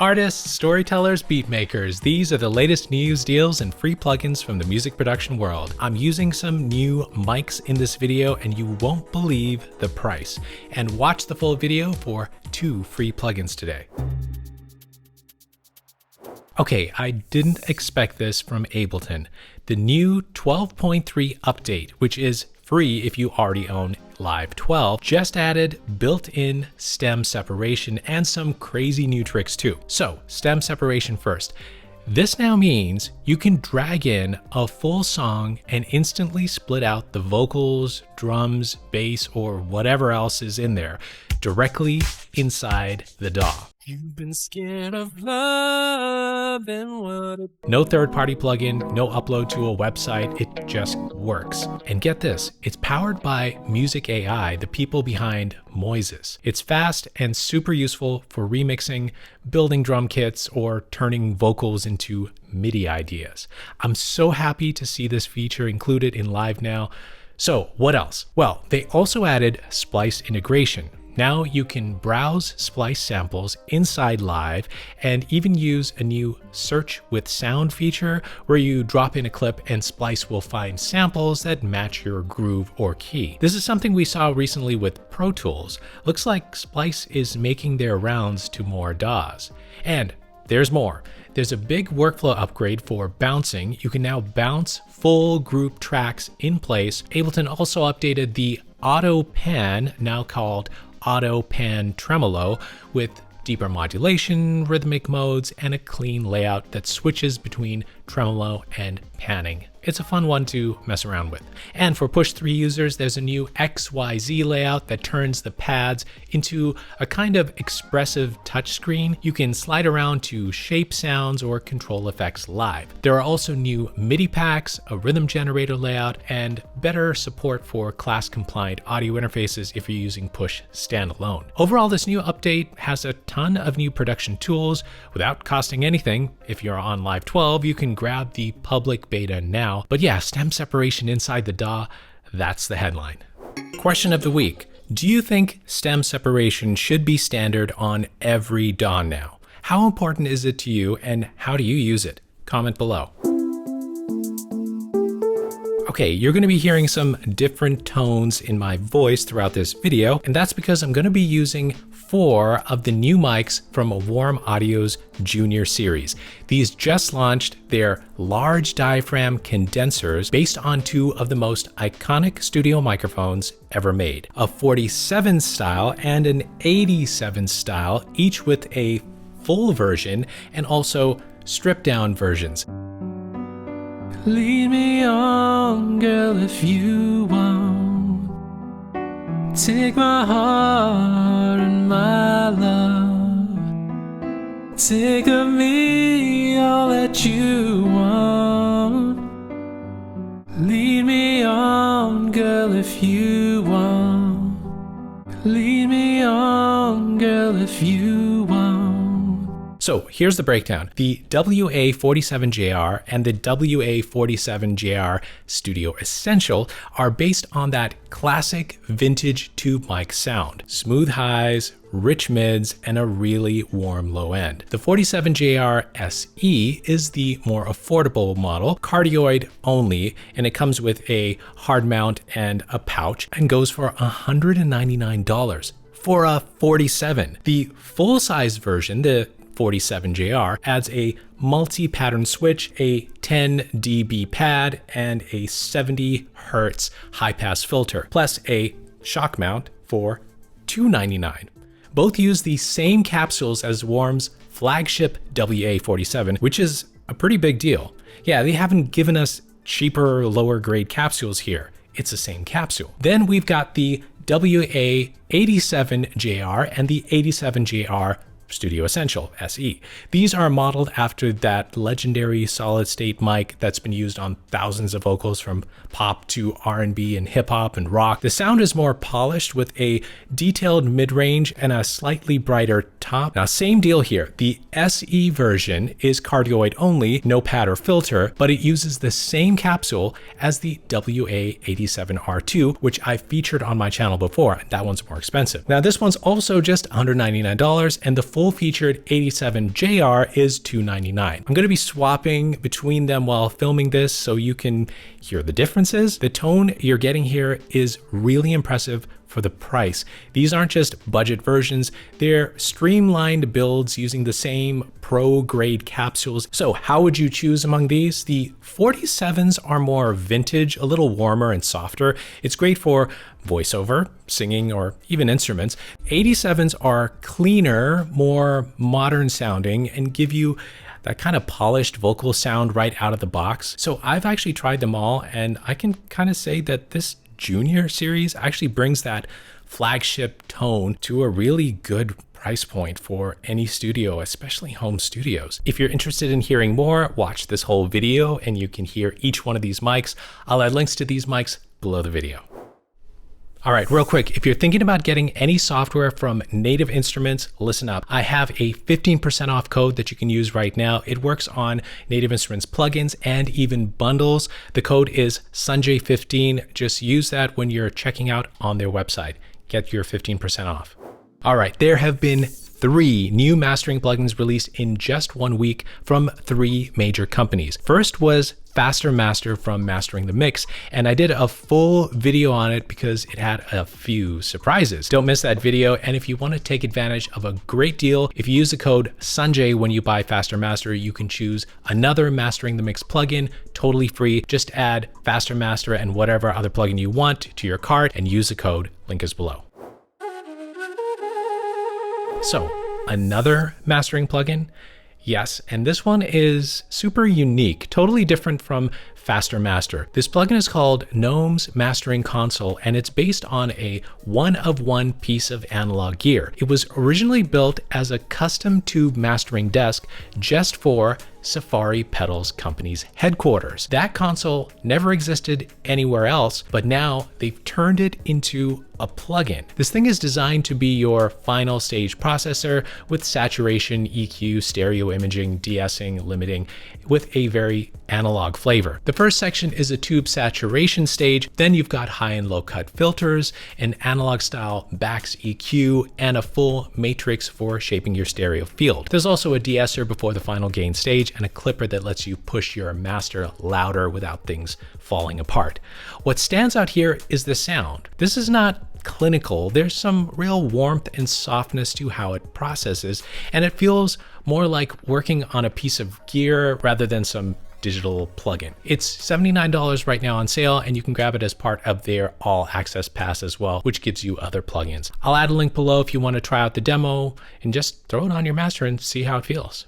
Artists, storytellers, beatmakers, these are the latest news, deals, and free plugins from the music production world. I'm using some new mics in this video and you won't believe the price. And watch the full video for 2 free plugins today. Okay, I didn't expect this from Ableton. The new 12.3 update, which is free if you already own Live 12, just added built-in stem separation and some crazy new tricks too. So, stem separation first. This now means you can drag in a full song and instantly split out the vocals, drums, bass, or whatever else is in there directly inside the DAW. You've been scared of love and what it... No third-party plugin, no upload to a website, it just works. And get this, it's powered by Music AI, the people behind Moises. It's fast and super useful for remixing, building drum kits, or turning vocals into MIDI ideas. I'm so happy to see this feature included in Live now. So what else? Well, they also added Splice integration. Now you can browse Splice samples inside Live and even use a new search with sound feature where you drop in a clip and Splice will find samples that match your groove or key. This is something we saw recently with Pro Tools. Looks like Splice is making their rounds to more DAWs. And there's more. There's a big workflow upgrade for bouncing. You can now bounce full group tracks in place. Ableton also updated the Auto Pan, now called Auto Pan Tremolo, with deeper modulation, rhythmic modes, and a clean layout that switches between tremolo and panning. It's a fun one to mess around with. And for Push 3 users, there's a new XYZ layout that turns the pads into a kind of expressive touchscreen. You can slide around to shape sounds or control effects live. There are also new MIDI packs, a rhythm generator layout, and better support for class-compliant audio interfaces if you're using Push standalone. Overall, this new update has a ton of new production tools without costing anything. If you're on Live 12, you can grab the public beta now. But yeah, stem separation inside the DAW, that's the headline. Question of the week. Do you think stem separation should be standard on every DAW now? How important is it to you and how do you use it? Comment below. Okay, you're going to be hearing some different tones in my voice throughout this video, and that's because I'm going to be using 4 of the new mics from Warm Audio's Junior series. These just launched their large diaphragm condensers based on 2 of the most iconic studio microphones ever made, a 47 style and an 87 style, each with a full version and also stripped down versions. Lead me on, girl, if you want. Take my heart and my love. Take of me all that you want. Lead me on, girl, if you want. Lead me on, girl, if you want. So here's the breakdown. The WA47JR and the WA47JR Studio Essential are based on that classic vintage tube mic sound. Smooth highs, rich mids, and a really warm low end. The 47JR SE is the more affordable model, cardioid only, and it comes with a hard mount and a pouch and goes for $199 for a 47. The full-size version, the 47JR, adds a multi-pattern switch, a 10 dB pad, and a 70 Hz high-pass filter, plus a shock mount for $299. Both use the same capsules as Warm's flagship WA47, which is a pretty big deal. Yeah, they haven't given us cheaper, lower grade capsules here. It's the same capsule. Then we've got the WA87JR and the 87JR Studio Essential SE. These are modeled after that legendary solid-state mic that's been used on thousands of vocals from pop to R&B and hip-hop and rock. The sound is more polished with a detailed mid-range and a slightly brighter top. Now, same deal here. The SE version is cardioid only, no pad or filter, but it uses the same capsule as the WA87R2, which I've featured on my channel before. That one's more expensive. Now, this one's also just $199, and the full-featured 87JR is $299. I'm going to be swapping between them while filming this so you can hear the differences. The tone you're getting here is really impressive for the price. These aren't just budget versions, they're streamlined builds using the same pro-grade capsules. So how would you choose among these? The 47s are more vintage, a little warmer and softer. It's great for voiceover, singing, or even instruments. 87s are cleaner, more modern sounding, and give you that kind of polished vocal sound right out of the box. So I've actually tried them all, and I can kind of say that this Junior series actually brings that flagship tone to a really good price point for any studio, especially home studios. If you're interested in hearing more, watch this whole video and you can hear each one of these mics. I'll add links to these mics below the video. All right, real quick, if you're thinking about getting any software from Native Instruments, listen up. I have a 15% off code that you can use right now. It works on Native Instruments plugins and even bundles. The code is Sanjay15. Just use that when you're checking out on their website. Get your 15% off. All right, there have been 3 new mastering plugins released in just 1 week from 3 major companies. First was Faster Master from Mastering the Mix, and I did a full video on it because it had a few surprises. Don't miss that video, and if you want to take advantage of a great deal, if you use the code Sanjay when you buy Faster Master, you can choose another Mastering the Mix plugin totally free. Just add Faster Master and whatever other plugin you want to your cart and use the code. Link is below. So, another mastering plugin? Yes, and this one is super unique, totally different from Faster Master. This plugin is called Noams Mastering Console, and it's based on a one-of-one piece of analog gear. It was originally built as a custom tube mastering desk just for Safari Pedals Company's headquarters. That console never existed anywhere else, but now they've turned it into a plugin. This thing is designed to be your final stage processor with saturation, EQ, stereo imaging, de-essing, limiting, with a very analog flavor. The first section is a tube saturation stage, then you've got high and low cut filters, an analog style Bax EQ, and a full matrix for shaping your stereo field. There's also a de-esser before the final gain stage and a clipper that lets you push your master louder without things falling apart. What stands out here is the sound. This is not clinical. There's some real warmth and softness to how it processes, and it feels more like working on a piece of gear rather than some digital plugin. It's $79 right now on sale, and you can grab it as part of their all access pass as well, which gives you other plugins. I'll add a link below if you want to try out the demo and just throw it on your master and see how it feels.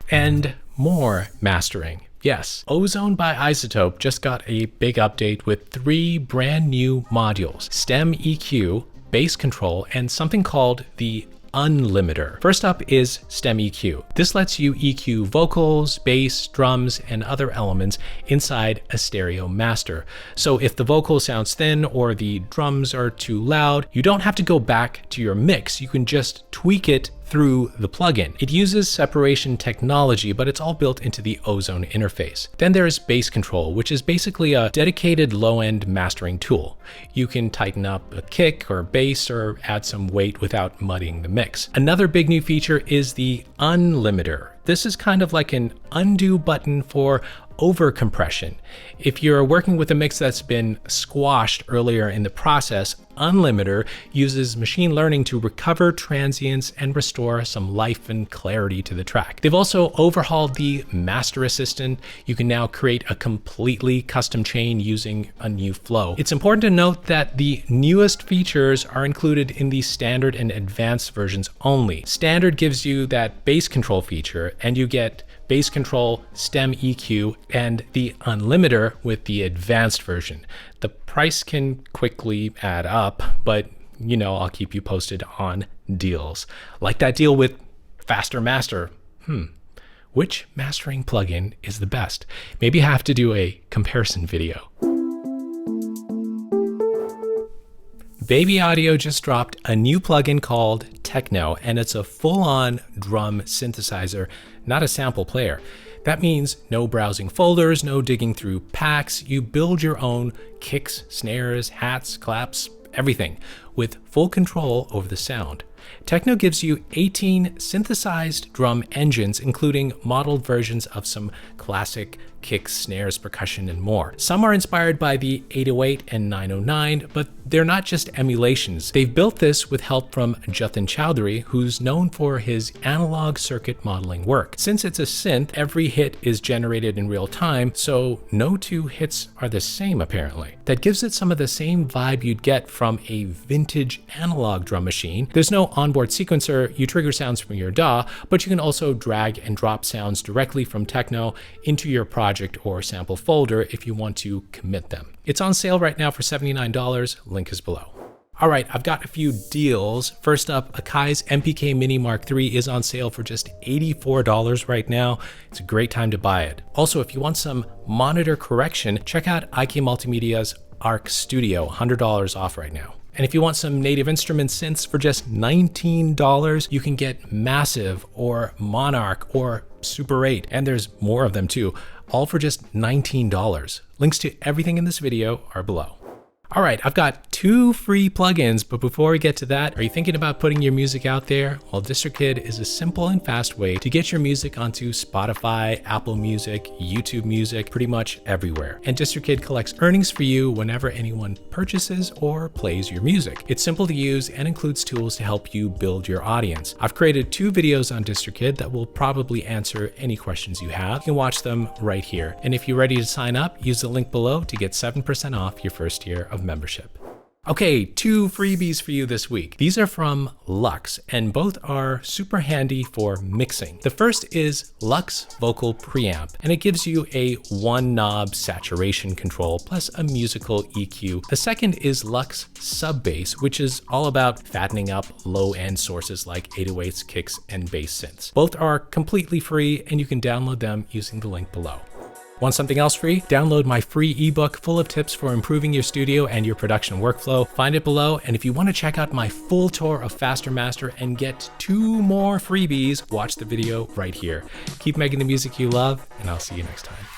And more mastering. Yes, Ozone by iZotope just got a big update with 3 brand new modules: Stem EQ, Bass Control, and something called the Unlimiter. First up is Stem EQ. This lets you EQ vocals, bass, drums, and other elements inside a stereo master. So if the vocal sounds thin or the drums are too loud, you don't have to go back to your mix. You can just tweak it through the plugin. It uses separation technology, but it's all built into the Ozone interface. Then there's Bass Control, which is basically a dedicated low-end mastering tool. You can tighten up a kick or bass or add some weight without muddying the mix. Another big new feature is the Unlimiter. This is kind of like an undo button for overcompression. If you're working with a mix that's been squashed earlier in the process, Unlimiter uses machine learning to recover transients and restore some life and clarity to the track. They've also overhauled the Master Assistant. You can now create a completely custom chain using a new flow. It's important to note that the newest features are included in the standard and advanced versions only. Standard gives you that bass control feature, and you get Bass Control, Stem EQ, and the Unlimiter with the advanced version. The price can quickly add up, but you know, I'll keep you posted on deals. Like that deal with Faster Master. Which mastering plugin is the best? Maybe I have to do a comparison video. Baby Audio just dropped a new plugin called Tekno, and it's a full-on drum synthesizer, not a sample player. That means no browsing folders, no digging through packs. You build your own kicks, snares, hats, claps, everything, with full control over the sound. Tekno gives you 18 synthesized drum engines, including modeled versions of some classic kicks, snares, percussion, and more. Some are inspired by the 808 and 909, but they're not just emulations. They've built this with help from Jatin Chowdhury, who's known for his analog circuit modeling work. Since it's a synth, every hit is generated in real time, so no two hits are the same apparently. That gives it some of the same vibe you'd get from a vintage analog drum machine. There's no onboard sequencer, you trigger sounds from your DAW, but you can also drag and drop sounds directly from Tekno into your project or sample folder if you want to commit them. It's on sale right now for $79, link is below. All right, I've got a few deals. First up, Akai's MPK Mini Mark III is on sale for just $84 right now. It's a great time to buy it. Also, if you want some monitor correction, check out IK Multimedia's Arc Studio, $100 off right now. And if you want some native instrument synths for just $19, you can get Massive or Monarch or Super 8, and there's more of them too, all for just $19. Links to everything in this video are below. All right, I've got 2 free plugins, but before we get to that, are you thinking about putting your music out there? Well, DistroKid is a simple and fast way to get your music onto Spotify, Apple Music, YouTube Music, pretty much everywhere. And DistroKid collects earnings for you whenever anyone purchases or plays your music. It's simple to use and includes tools to help you build your audience. I've created 2 videos on DistroKid that will probably answer any questions you have. You can watch them right here. And if you're ready to sign up, use the link below to get 7% off your first year of membership. Okay, 2 freebies for you this week. These are from Lux, and both are super handy for mixing. The first is Lux Vocal Preamp, and it gives you a 1-knob saturation control plus a musical EQ. The second is Lux Sub Bass, which is all about fattening up low-end sources like 808s, kicks, and bass synths. Both are completely free, and you can download them using the link below. Want something else free? Download my free ebook full of tips for improving your studio and your production workflow. Find it below, and if you want to check out my full tour of Faster Master and get 2 more freebies, watch the video right here. Keep making the music you love, and I'll see you next time.